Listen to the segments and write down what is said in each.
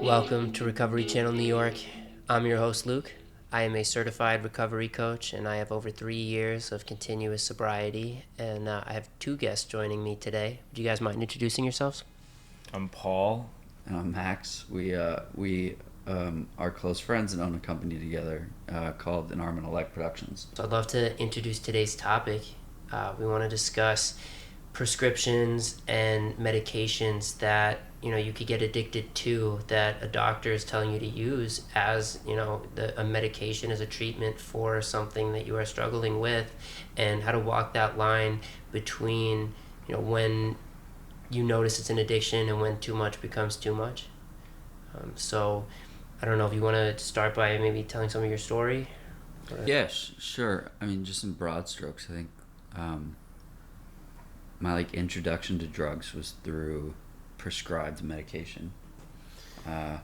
Welcome to Recovery Channel New York. I'm your host, Luke. I am a certified recovery coach, and I have over 3 years of continuous sobriety. And I have two guests joining me today. Would you guys mind introducing yourselves? I'm Paul. And I'm Max. We are close friends and own a company together called An Arm and a Leg Productions. So I'd love to introduce today's topic. We want to discuss prescriptions and medications that you could get addicted to, that a doctor is telling you to use as a medication, as a treatment for something that you are struggling with, and how to walk that line between when you notice it's an addiction and when too much becomes too much. So I don't know if you want to start by maybe telling some of your story. Yeah, sure. I mean, just in broad strokes, I think my introduction to drugs was through prescribed medication. I've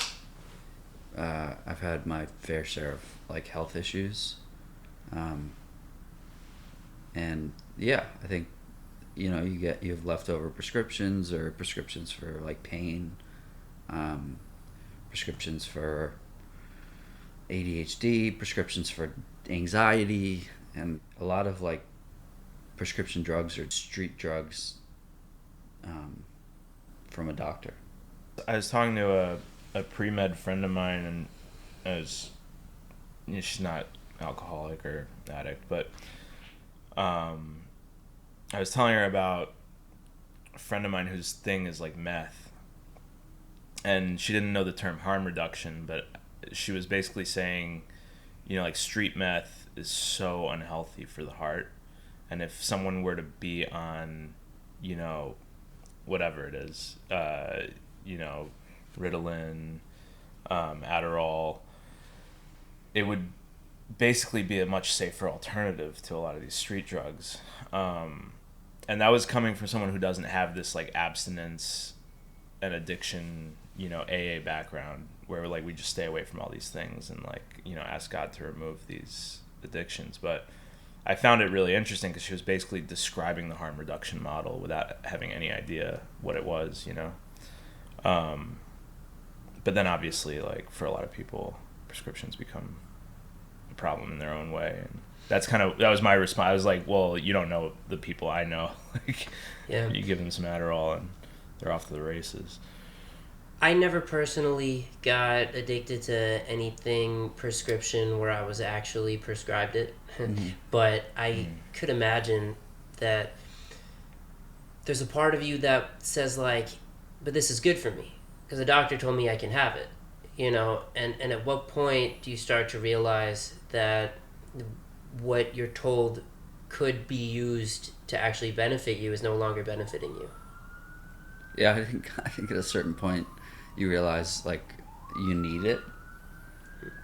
had my fair share of health issues, and yeah, I think you have leftover prescriptions or prescriptions for pain, prescriptions for ADHD, prescriptions for anxiety, and a lot of prescription drugs or street drugs from a doctor. I was talking to a pre-med friend of mine, and she's not alcoholic or addict, but I was telling her about a friend of mine whose thing is meth, and she didn't know the term harm reduction, but she was basically saying, street meth is so unhealthy for the heart, and if someone were to be on, whatever it is, Ritalin, Adderall, it would basically be a much safer alternative to a lot of these street drugs. And that was coming from someone who doesn't have this abstinence and addiction, AA background, where we just stay away from all these things and ask God to remove these addictions. But I found it really interesting because she was basically describing the harm reduction model without having any idea what it was, But then obviously, for a lot of people, prescriptions become a problem in their own way. And that was my response. I was like, well, you don't know the people I know. Yeah. You give them some Adderall and they're off to the races. I never personally got addicted to anything prescription where I was actually prescribed it. Mm-hmm. But I could imagine that there's a part of you that says but this is good for me because the doctor told me I can have it, and at what point do you start to realize that what you're told could be used to actually benefit you is no longer benefiting you? Yeah, I think at a certain point you realize you need it,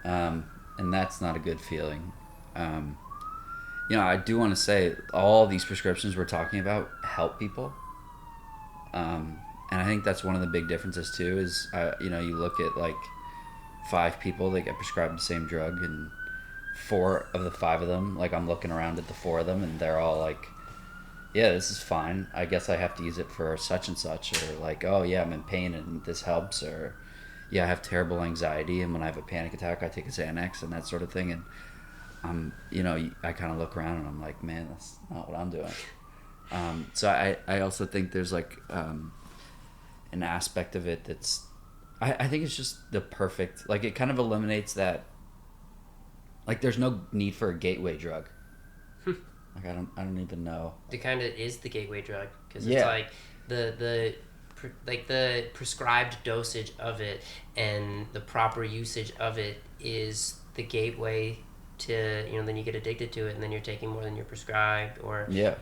and that's not a good feeling. I do want to say all these prescriptions we're talking about help people, and I think that's one of the big differences too. Is you look at 5 people that get prescribed the same drug, and 4 of the 5 of them, I'm looking around at the 4 of them, and they're all yeah, this is fine. I guess I have to use it for such and such, or oh yeah, I'm in pain and this helps, or yeah, I have terrible anxiety and when I have a panic attack I take a Xanax and that sort of thing. And I kind of look around and I'm like, man, that's not what I'm doing. So I also think there's an aspect of it that's I think it's just the perfect, it kind of eliminates that, there's no need for a gateway drug. I don't even know. It kind of is the gateway drug because Yeah. it's the prescribed dosage of it and the proper usage of it is the gateway to then you get addicted to it, and then you're taking more than you're prescribed, or Yeah.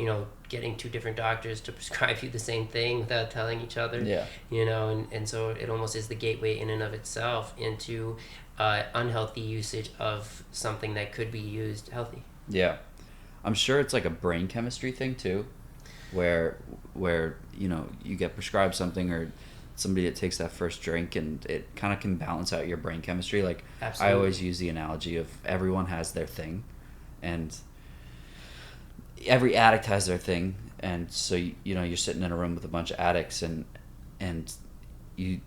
Getting 2 different doctors to prescribe you the same thing without telling each other. Yeah. And so it almost is the gateway in and of itself into unhealthy usage of something that could be used healthy. Yeah. I'm sure it's a brain chemistry thing too, where you get prescribed something, or somebody that takes that first drink and it kind of can balance out your brain chemistry. Absolutely. I always use the analogy of everyone has their thing, and every addict has their thing, and so you're sitting in a room with a bunch of addicts, and you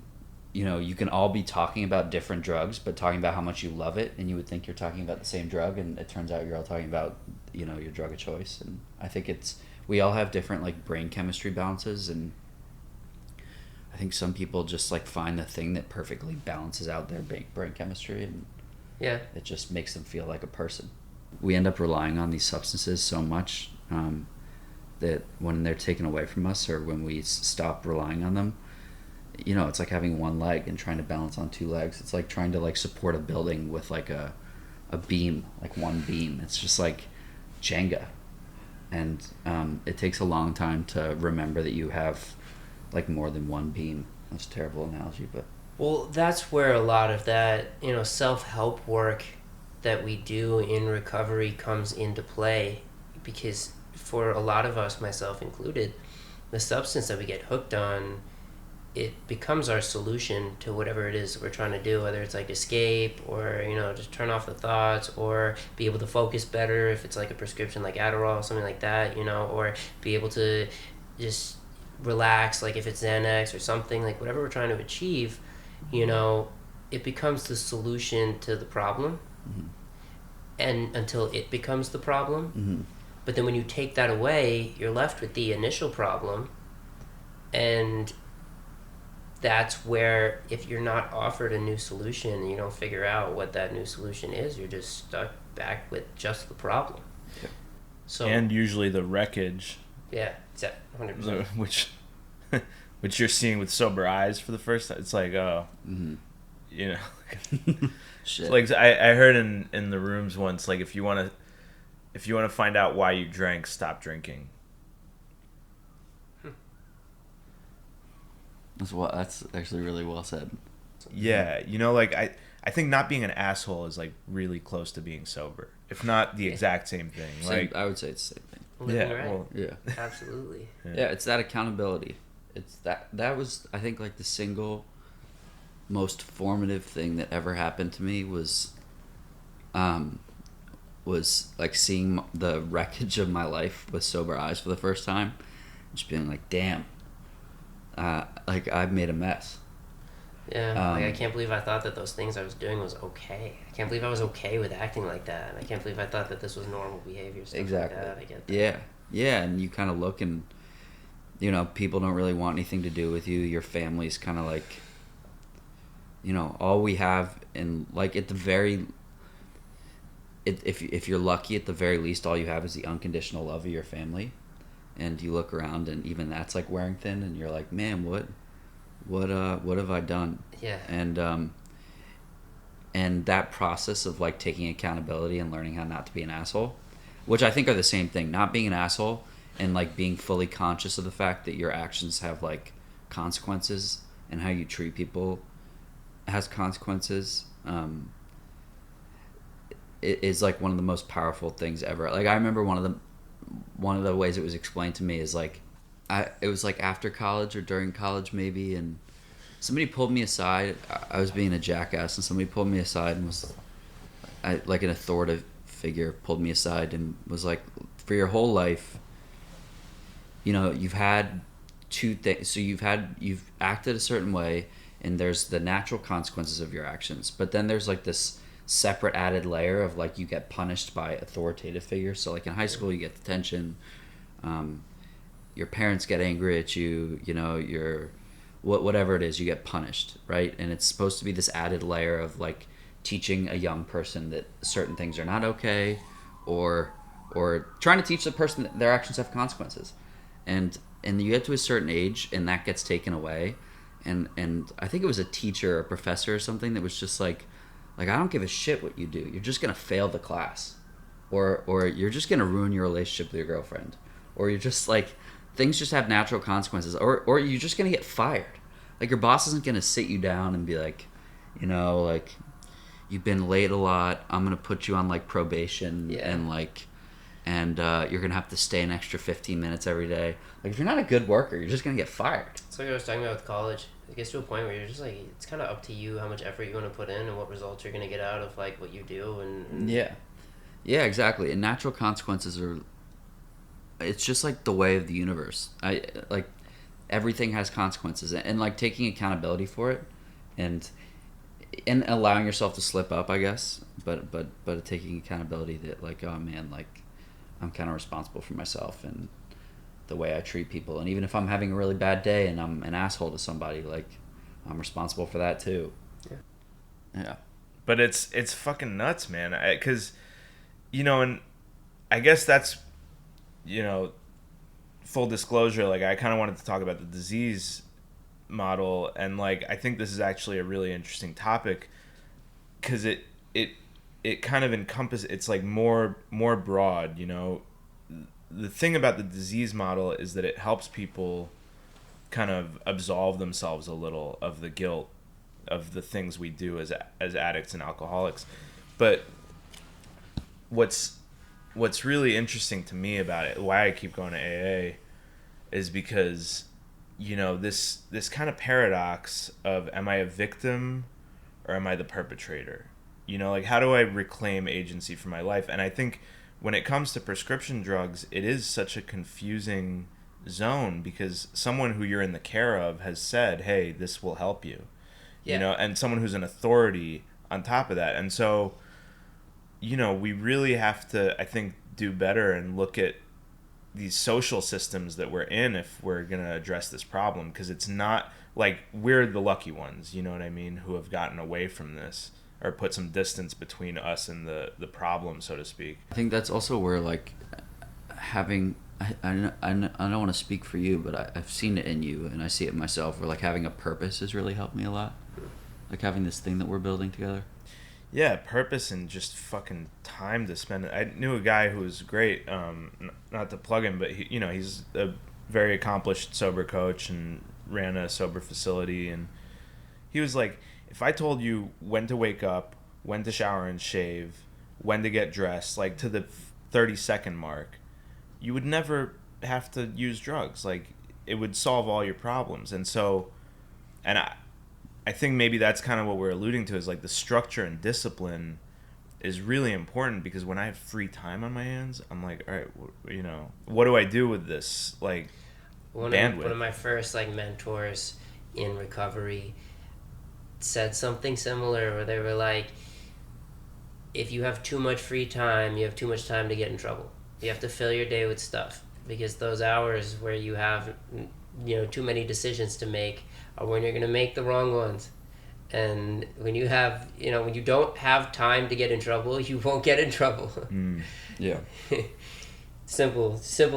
you can all be talking about different drugs, but talking about how much you love it, and you would think you're talking about the same drug, and it turns out you're all talking about, your drug of choice. And I think we all have different like brain chemistry balances, and I think some people just like find the thing that perfectly balances out their brain chemistry, and Yeah. it just makes them feel like a person. We end up relying on these substances so much that when they're taken away from us, or when we stop relying on them, it's like having one leg and trying to balance on two legs. It's like trying to like support a building with like a beam, like one beam. It's just like Jenga. And it takes a long time to remember that you have like more than one beam. That's a terrible analogy, but... Well, that's where a lot of that, self-help work that we do in recovery comes into play, because for a lot of us, myself included, the substance that we get hooked on, it becomes our solution to whatever it is we're trying to do, whether it's like escape or, just turn off the thoughts, or be able to focus better if it's like a prescription like Adderall or something like that, or be able to just relax, like if it's Xanax or something, like whatever we're trying to achieve, it becomes the solution to the problem. Mm-hmm. And until it becomes the problem. Mm-hmm. But then when you take that away, you're left with the initial problem. And that's where, if you're not offered a new solution and you don't figure out what that new solution is, you're just stuck back with just the problem. Yeah. So, and usually the wreckage, yeah, it's at 100%. which you're seeing with sober eyes for the first time. It's like, oh, Mm-hmm. Shit. Like I heard in the rooms once, like if you want to find out why you drank, stop drinking. That's actually really well said. Yeah, like I think not being an asshole is like really close to being sober, if not the exact same thing. Like I would say it's the same thing. Living right. well, Yeah. Absolutely. Yeah, it's that accountability. It's that was, I think, like the single most formative thing that ever happened to me was like seeing the wreckage of my life with sober eyes for the first time, just being like, damn, like I've made a mess. Yeah, like I can't believe I thought that those things I was doing was okay. I can't believe I was okay with acting like that. I can't believe I thought that this was normal behavior. Stuff Exactly. Like that. I get that. Yeah, and you kind of look and, people don't really want anything to do with you. Your family's kind of like, all we have, in like at the very, if you're lucky, at the very least, all you have is the unconditional love of your family. And you look around and even that's like wearing thin, and you're like, man, what have I done? Yeah. And that process of like taking accountability and learning how not to be an asshole, which I think are the same thing, not being an asshole and like being fully conscious of the fact that your actions have like consequences, and how you treat people has consequences. It is like one of the most powerful things ever. Like I remember one of the ways it was explained to me is like, it was like after college or during college maybe, and somebody pulled me aside. I was being a jackass, and somebody pulled me aside and was, like an authoritative figure pulled me aside and was like, for your whole life, you've had two things. So you've acted a certain way, and there's the natural consequences of your actions. But then there's like this separate added layer of like you get punished by authoritative figures. So like in high school you get detention, your parents get angry at you, your whatever it is, you get punished, right? And it's supposed to be this added layer of like teaching a young person that certain things are not okay, or trying to teach the person that their actions have consequences. And you get to a certain age and that gets taken away. And I think it was a teacher or a professor or something that was just like I don't give a shit what you do. You're just going to fail the class. Or you're just going to ruin your relationship with your girlfriend. Or you're just like, things just have natural consequences. Or you're just going to get fired. Like your boss isn't going to sit you down and be like, like, you've been late a lot. I'm going to put you on like probation. Yeah. And you're going to have to stay an extra 15 minutes every day. Like if you're not a good worker, you're just going to get fired. It's like I was talking about with college. It gets to a point where you're just like, it's kind of up to you how much effort you want to put in and what results you're going to get out of like what you do. And Yeah, exactly. And natural consequences are, it's just like the way of the universe. Everything has consequences, and like taking accountability for it and allowing yourself to slip up, I guess, but taking accountability that, like, oh man, like, I'm kind of responsible for myself and the way I treat people, and even if I'm having a really bad day and I'm an asshole to somebody, like, I'm responsible for that too. Yeah. But it's fucking nuts, man. Because, and I guess that's, full disclosure. Like, I kind of wanted to talk about the disease model, and like, I think this is actually a really interesting topic because it kind of encompasses. It's like more broad. The thing about the disease model is that it helps people kind of absolve themselves a little of the guilt of the things we do as addicts and alcoholics. But what's really interesting to me about it, why I keep going to AA, is because this kind of paradox of, am I a victim or am I the perpetrator? Like, how do I reclaim agency for my life? And I think when it comes to prescription drugs, it is such a confusing zone because someone who you're in the care of has said, hey, this will help you. And someone who's an authority on top of that. And so, we really have to, I think, do better and look at these social systems that we're in if we're going to address this problem, because it's not like we're the lucky ones, you know what I mean, who have gotten away from this or put some distance between us and the problem, so to speak. I think that's also where, like, having, I don't want to speak for you, but I've seen it in you and I see it myself, where, like, having a purpose has really helped me a lot. Like, having this thing that we're building together. Yeah, purpose and just fucking time to spend. I knew a guy who was great, not to plug him, but he's a very accomplished sober coach and ran a sober facility, and he was like, if I told you when to wake up, when to shower and shave, when to get dressed, like to the 30-second mark, you would never have to use drugs. Like, it would solve all your problems. And so, and I think maybe that's kind of what we're alluding to, is like the structure and discipline is really important, because when I have free time on my hands, I'm like, all right, what do I do with this, like, bandwidth? One of my first, like, mentors in recovery said something similar, where they were like, if you have too much free time, you have too much time to get in trouble. You have to fill your day with stuff, because those hours where you have too many decisions to make are when you're going to make the wrong ones. And when you have, when you don't have time to get in trouble, you won't get in trouble. Yeah. Simple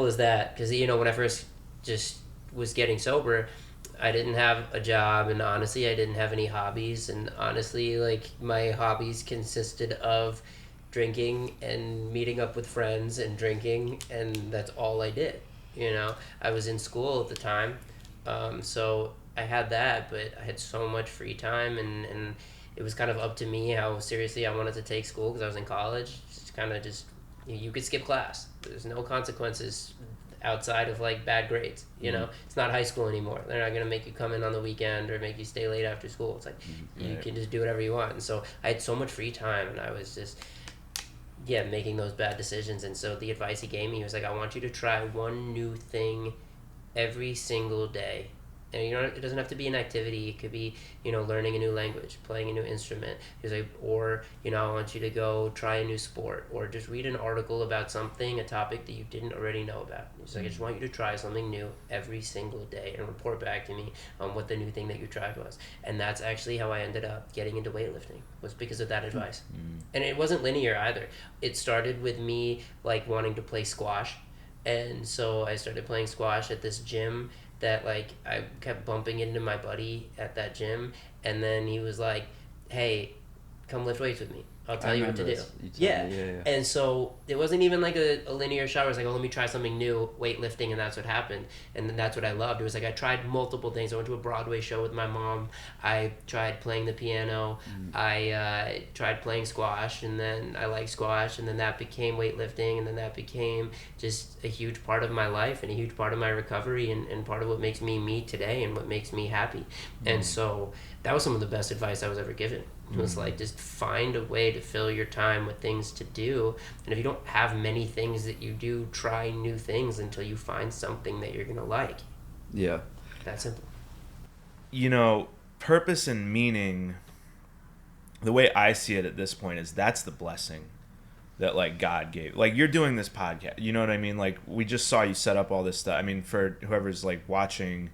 as that. Because, when I first just was getting sober, I didn't have a job, and honestly, I didn't have any hobbies. And honestly, like, my hobbies consisted of drinking and meeting up with friends and drinking, and that's all I did. I was in school at the time, so I had that, but I had so much free time, and it was kind of up to me how seriously I wanted to take school, because I was in college. It's kind of just, you could skip class. There's no consequences outside of, like, bad grades. It's not high school anymore. They're not going to make you come in on the weekend or make you stay late after school. It's like, you can just do whatever you want. And so I had so much free time, and I was just making those bad decisions. And so the advice he gave me was like, I want you to try one new thing every single day. And it doesn't have to be an activity. It could be, learning a new language, playing a new instrument. He's like, or, I want you to go try a new sport, or just read an article about something, a topic that you didn't already know about. He's like, I just want you to try something new every single day and report back to me on what the new thing that you tried was. And that's actually how I ended up getting into weightlifting, was because of that advice. And it wasn't linear either. It started with me, like, wanting to play squash. And so I started playing squash at this gym that, like, I kept bumping into my buddy at that gym, and then he was like, hey, come lift weights with me. I'll tell you what to do. Yeah. And so it wasn't even like a linear shot where it's like, oh, let me try something new, weightlifting, and that's what happened. And then that's what I loved. It was like I tried multiple things. I went to a Broadway show with my mom. I tried playing the piano. I tried playing squash, and then I liked squash, and then that became weightlifting, and then that became just a huge part of my life and a huge part of my recovery, and part of what makes me me today and what makes me happy. And so that was some of the best advice I was ever given. It was like, just find a way to fill your time with things to do. And if you don't have many things that you do, try new things until you find something that you're going to like. Yeah. That simple. purpose and meaning, the way I see it at this point is that's the blessing that like God gave. Like you're doing this podcast, you know what I mean? Like we just saw you set up all this stuff. I mean, for whoever's like watching,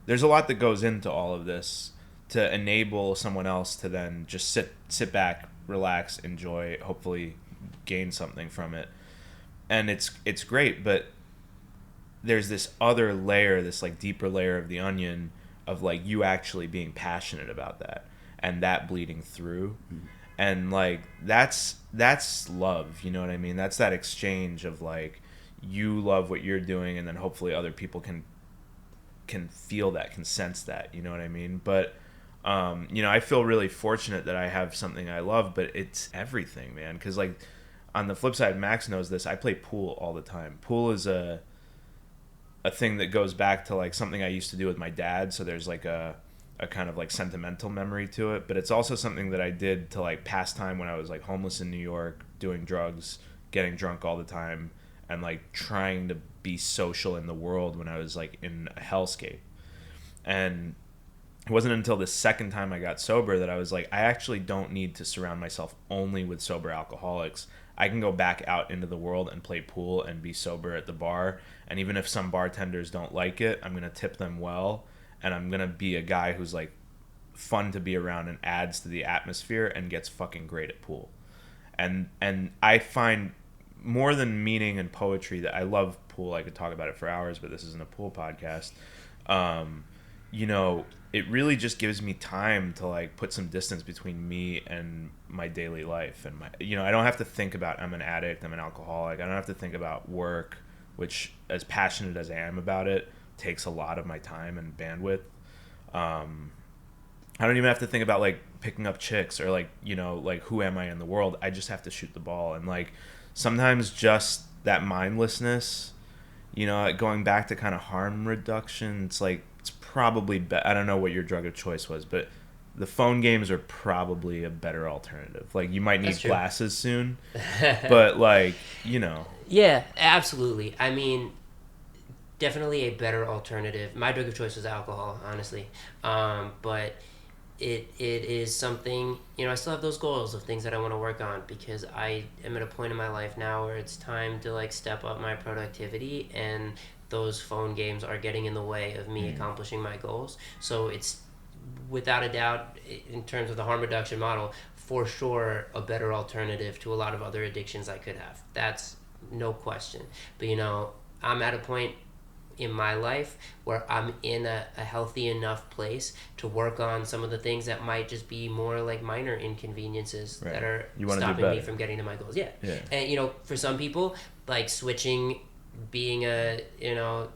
there's a lot that goes into all of this to enable someone else to then just sit back, relax, enjoy, hopefully gain something from it. And it's great, but there's this other layer, this like deeper layer of the onion of like you actually being passionate about that and that bleeding through. And like that's love, you know what I mean? That's that exchange of like you love what you're doing, and then hopefully other people can feel that, can sense that, you know what I mean? But you know, I feel really fortunate that I have something I love, but it's everything, man. Because like on the flip side, Max knows this, I play pool all the time. Pool is a thing that goes back to like something I used to do with my dad, so there's like a kind of like sentimental memory to it, but it's also something that I did to like pass time when I was like homeless in New York, doing drugs, getting drunk all the time, and like trying to be social in the world when I was like in a hellscape. And it wasn't until the second time I got sober that I was like, I actually don't need to surround myself only with sober alcoholics. I can go back out into the world and play pool and be sober at the bar, and even if some bartenders don't like it, I'm gonna tip them well, and I'm gonna be a guy who's like fun to be around and adds to the atmosphere and gets fucking great at pool. And I find more than meaning and poetry that I love pool. I could talk about it for hours, but this isn't a pool podcast. You know, it really just gives me time to like put some distance between me and my daily life. And my, you know, I don't have to think about I'm an addict, I'm an alcoholic. I don't have to think about work, which, as passionate as I am about it, takes a lot of my time and bandwidth. I don't even have to think about like picking up chicks or like, you know, like who am I in the world? I just have to shoot the ball. And like sometimes just that mindlessness, you know, going back to kind of harm reduction, it's like it's probably I don't know what your drug of choice was, but the phone games are probably a better alternative. Like you might need glasses soon, but like, you know. Yeah, absolutely. I mean, definitely a better alternative. My drug of choice was alcohol, honestly. But it is something, you know, I still have those goals of things that I want to work on, because I am at a point in my life now where it's time to like step up my productivity, and those phone games are getting in the way of me accomplishing my goals. So it's without a doubt, in terms of the harm reduction model, for sure a better alternative to a lot of other addictions I could have. That's no question. But you know, I'm at a point in my life where I'm in a healthy enough place to work on some of the things that might just be more like minor inconveniences that are stopping me from getting to my goals. Yeah. And you know, for some people, like switching being a, you know,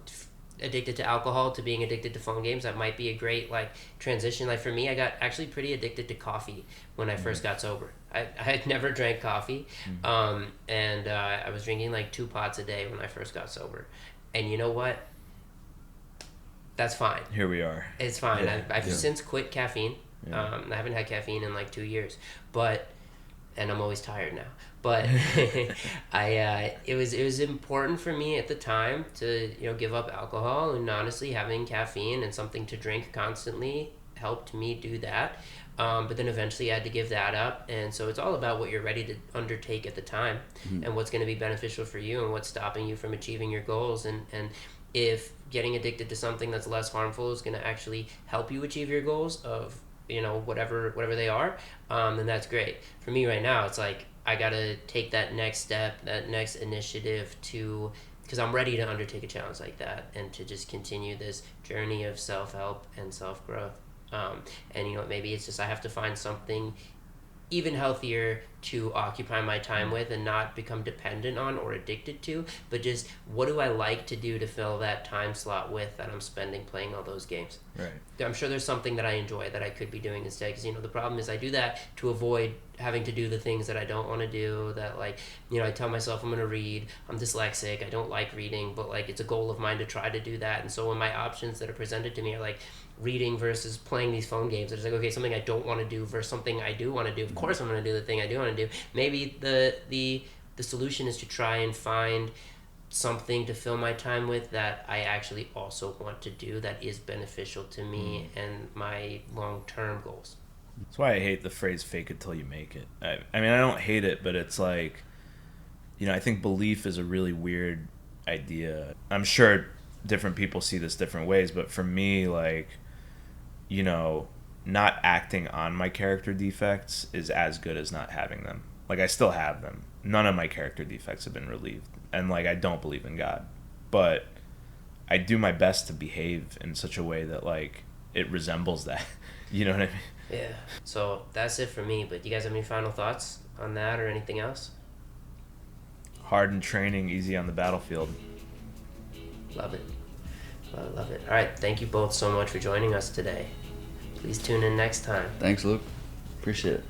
addicted to alcohol to being addicted to phone games, that might be a great like transition. Like for me, I got actually pretty addicted to coffee when I first got sober. I had never drank coffee, and I was drinking like 2 pots a day when I first got sober. And you know what? That's fine. Here we are. It's fine. I've since quit caffeine. I haven't had caffeine in like 2 years, and I'm always tired now. But it was important for me at the time to, you know, give up alcohol, and honestly having caffeine and something to drink constantly helped me do that. But then eventually I had to give that up, and so it's all about what you're ready to undertake at the time, and what's going to be beneficial for you, and what's stopping you from achieving your goals. And if getting addicted to something that's less harmful is going to actually help you achieve your goals of, you know, whatever they are, then that's great. For me right now, it's like I got to take that next step, that next initiative because I'm ready to undertake a challenge like that, and to just continue this journey of self-help and self-growth. And you know, maybe it's just I have to find something even healthier to occupy my time with, and not become dependent on or addicted to, but just what do I like to do to fill that time slot with that I'm spending playing all those games. Right. I'm sure there's something that I enjoy that I could be doing instead, because you know, the problem is I do that to avoid having to do the things that I don't want to do, that like, you know, I tell myself I'm going to read, I'm dyslexic, I don't like reading, but like it's a goal of mine to try to do that. And so when my options that are presented to me are like reading versus playing these phone games, it's like, okay, something I don't want to do versus something I do want to do. Of course I'm going to do the thing I do want to do. Maybe the solution is to try and find something to fill my time with that I actually also want to do that is beneficial to me and my long-term goals. That's why I hate the phrase "fake it till you make it." I mean, I don't hate it, but it's like, I think belief is a really weird idea. I'm sure different people see this different ways, but for me, like, not acting on my character defects is as good as not having them. Like, I still have them. None of my character defects have been relieved. And, like, I don't believe in God. But I do my best to behave in such a way that, like, it resembles that. You know what I mean? Yeah. So that's it for me. But do you guys have any final thoughts on that or anything else? Hard in training, easy on the battlefield. Love it. Love it. All right. Thank you both so much for joining us today. Please tune in next time. Thanks, Luke. Appreciate it.